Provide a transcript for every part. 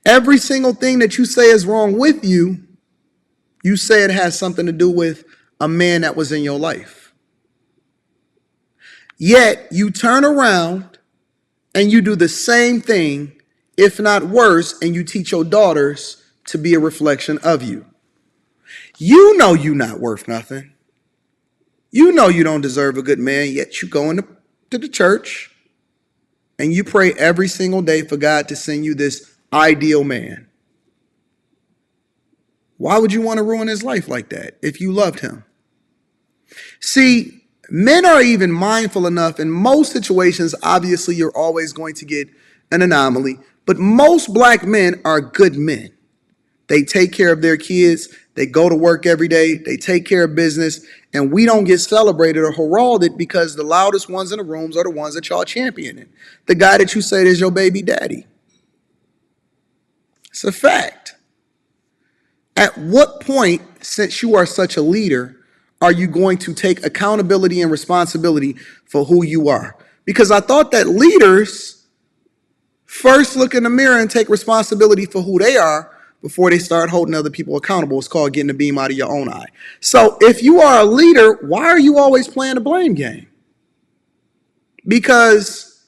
Every single thing that you say is wrong with you, you say it has something to do with a man that was in your life. Yet you turn around and you do the same thing, if not worse, and you teach your daughters to be a reflection of you. You know you're not worth nothing. You know you don't deserve a good man, yet you go into the church and you pray every single day for God to send you this ideal man. Why would you want to ruin his life like that if you loved him? See, men are even mindful enough in most situations. Obviously, you're always going to get an anomaly, but most black men are good men. They take care of their kids. They go to work every day. They take care of business. And we don't get celebrated or heralded because the loudest ones in the rooms are the ones that y'all championing. The guy that you say is your baby daddy. It's a fact. At what point, since you are such a leader, are you going to take accountability and responsibility for who you are? Because I thought that leaders first look in the mirror and take responsibility for who they are before they start holding other people accountable. It's called getting the beam out of your own eye. So if you are a leader, why are you always playing the blame game? Because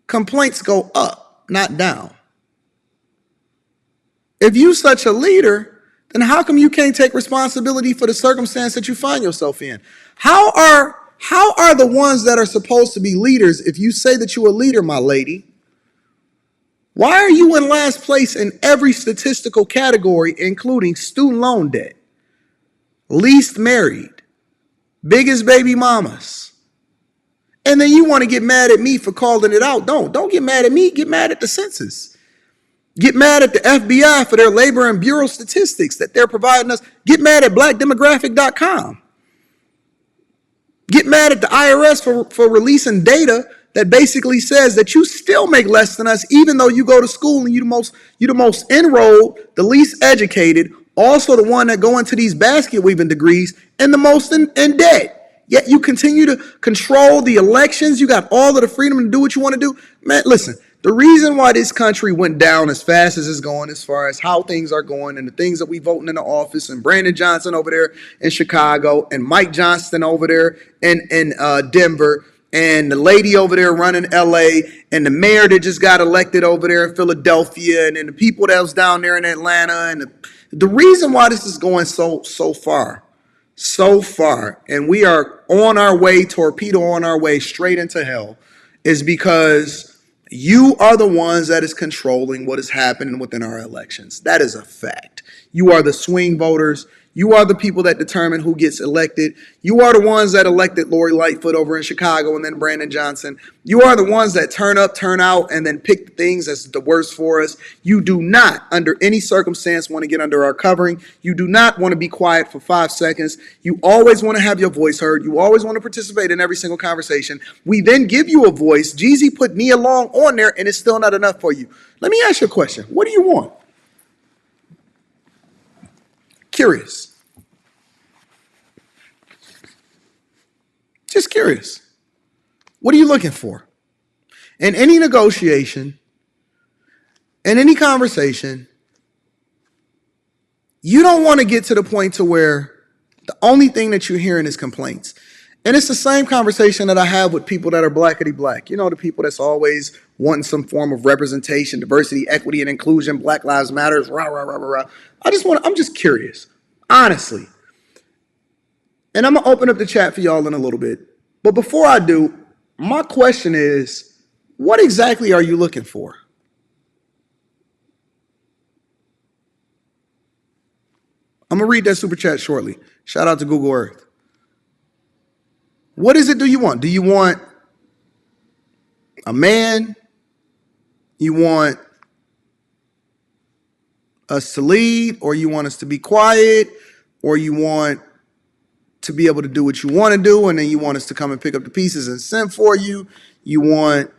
complaints go up, not down. If you're such a leader, then how come you can't take responsibility for the circumstance that you find yourself in? How are the ones that are supposed to be leaders, if you say that you're a leader, my lady, why are you in last place in every statistical category, including student loan debt, least married, biggest baby mamas? And then you want to get mad at me for calling it out. Don't get mad at me. Get mad at the census. Get mad at the FBI for their labor and bureau statistics that they're providing us. Get mad at blackdemographic.com. Get mad at the IRS for releasing data that basically says that you still make less than us, even though you go to school and you're the most enrolled, the least educated, also the one that go into these basket weaving degrees, and the most in debt. Yet you continue to control the elections. You got all of the freedom to do what you want to do. Man, listen. The reason why this country went down as fast as it's going, as far as how things are going and the things that we voting in the office, and Brandon Johnson over there in Chicago and Mike Johnston over there in Denver, and the lady over there running LA, and the mayor that just got elected over there in Philadelphia, and then the people that was down there in Atlanta. And the reason why this is going so far, and we are on our way, torpedo on our way straight into hell, is because you are the ones that is controlling what is happening within our elections. That is a fact. You are the swing voters. You are the people that determine who gets elected. You are the ones that elected Lori Lightfoot over in Chicago and then Brandon Johnson. You are the ones that turn up, turn out, and then pick the things that's the worst for us. You do not, under any circumstance, want to get under our covering. You do not want to be quiet for 5 seconds. You always want to have your voice heard. You always want to participate in every single conversation. We then give you a voice. Jeezy put Nia Long on there, and it's still not enough for you. Let me ask you a question. What do you want? Curious. Just curious. What are you looking for? In any negotiation, in any conversation, you don't want to get to the point to where the only thing that you're hearing is complaints. And it's the same conversation that I have with people that are blackity black. You know, the people that's always wanting some form of representation, diversity, equity, and inclusion, Black Lives Matter, rah, rah, rah, rah, rah. I'm just curious, honestly. And I'm going to open up the chat for y'all in a little bit. But before I do, my question is, what exactly are you looking for? I'm going to read that super chat shortly. Shout out to Google Earth. What is it do you want? Do you want a man? You want us to lead, or you want us to be quiet, or you want to be able to do what you want to do, and then you want us to come and pick up the pieces and send for you? You want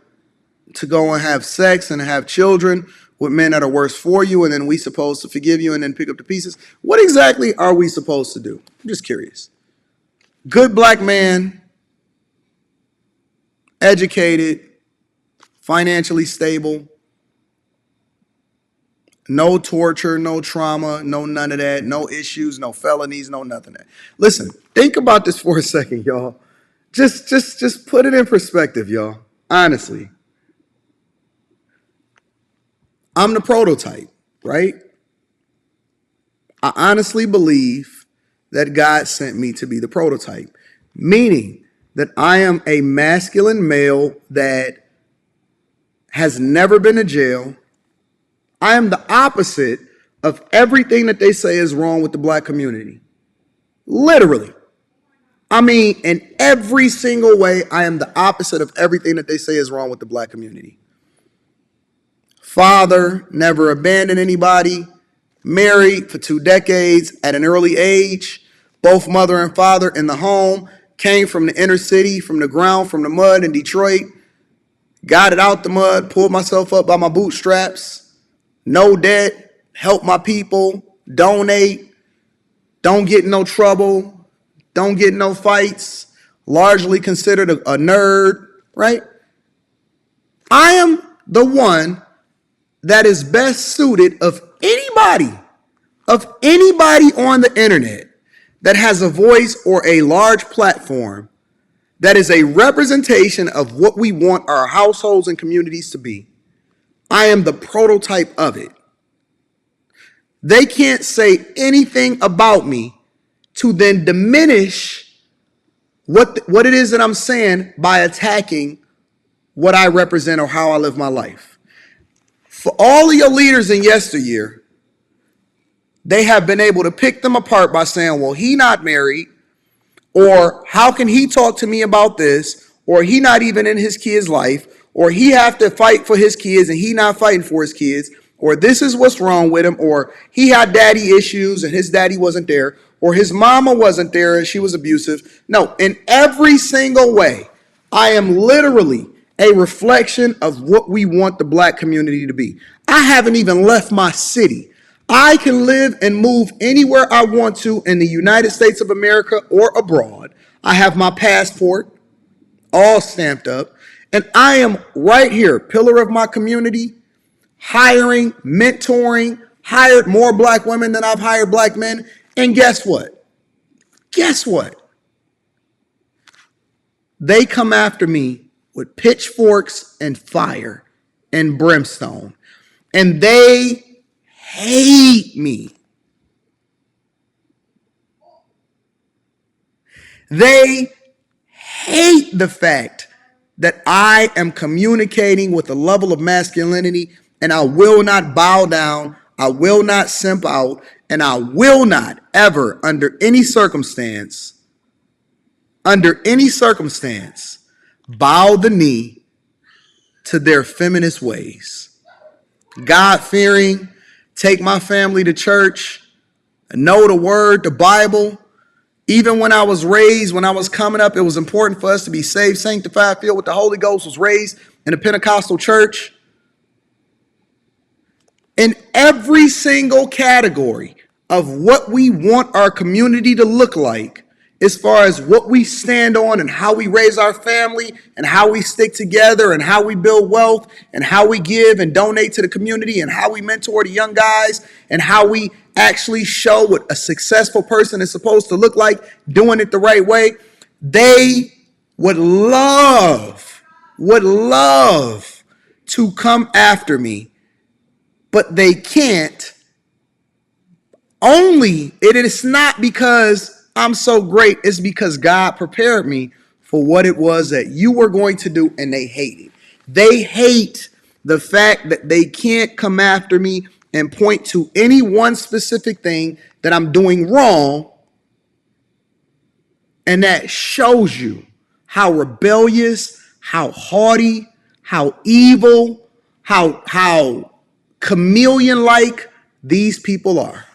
to go and have sex and have children with men that are worse for you, and then we supposed to forgive you and then pick up the pieces? What exactly are we supposed to do? I'm just curious. Good black man, educated, financially stable, No torture, no trauma, no none of that, no issues, no felonies, no nothing of that. Listen, think about this for a second, y'all. Just put it in perspective, y'all. Honestly. I'm the prototype, right? I honestly believe that God sent me to be the prototype, meaning that I am a masculine male that has never been to jail. I am the opposite of everything that they say is wrong with the black community. Literally. I mean, in every single way, I am the opposite of everything that they say is wrong with the black community. Father, never abandoned anybody, married for 2 decades at an early age, both mother and father in the home, came from the inner city, from the ground, from the mud in Detroit, got it out the mud, pulled myself up by my bootstraps, no debt, help my people, donate, don't get in no trouble, don't get in no fights, largely considered a nerd, right? I am the one that is best suited of anybody on the internet that has a voice or a large platform that is a representation of what we want our households and communities to be. I am the prototype of it. They can't say anything about me to then diminish what it is that I'm saying by attacking what I represent or how I live my life. For all of your leaders in yesteryear, they have been able to pick them apart by saying, well, he not married, or how can he talk to me about this, or he not even in his kid's life, or he have to fight for his kids and he not fighting for his kids, or this is what's wrong with him, or he had daddy issues and his daddy wasn't there, or his mama wasn't there and she was abusive. No, in every single way, I am literally a reflection of what we want the black community to be. I haven't even left my city. I can live and move anywhere I want to in the United States of America or abroad. I have my passport all stamped up, and I am right here, pillar of my community, hiring, mentoring, hired more black women than I've hired black men. And guess what? Guess what? They come after me with pitchforks and fire and brimstone, and they hate me. They hate the fact that I am communicating with a level of masculinity, and I will not bow down, I will not simp out, and I will not ever, under any circumstance, bow the knee to their feminist ways. God-fearing, take my family to church, know the word, the Bible. Even when I was raised, when I was coming up, it was important for us to be saved, sanctified, filled with the Holy Ghost, was raised in a Pentecostal church. In every single category of what we want our community to look like, as far as what we stand on and how we raise our family and how we stick together and how we build wealth and how we give and donate to the community and how we mentor the young guys and how we actually show what a successful person is supposed to look like, doing it the right way, they would love to come after me, but they can't. Only it is not because I'm so great, it's because God prepared me for what it was that you were going to do, and they hate it. They hate the fact that they can't come after me and point to any one specific thing that I'm doing wrong, and that shows you how rebellious, how haughty, how evil, how chameleon-like these people are.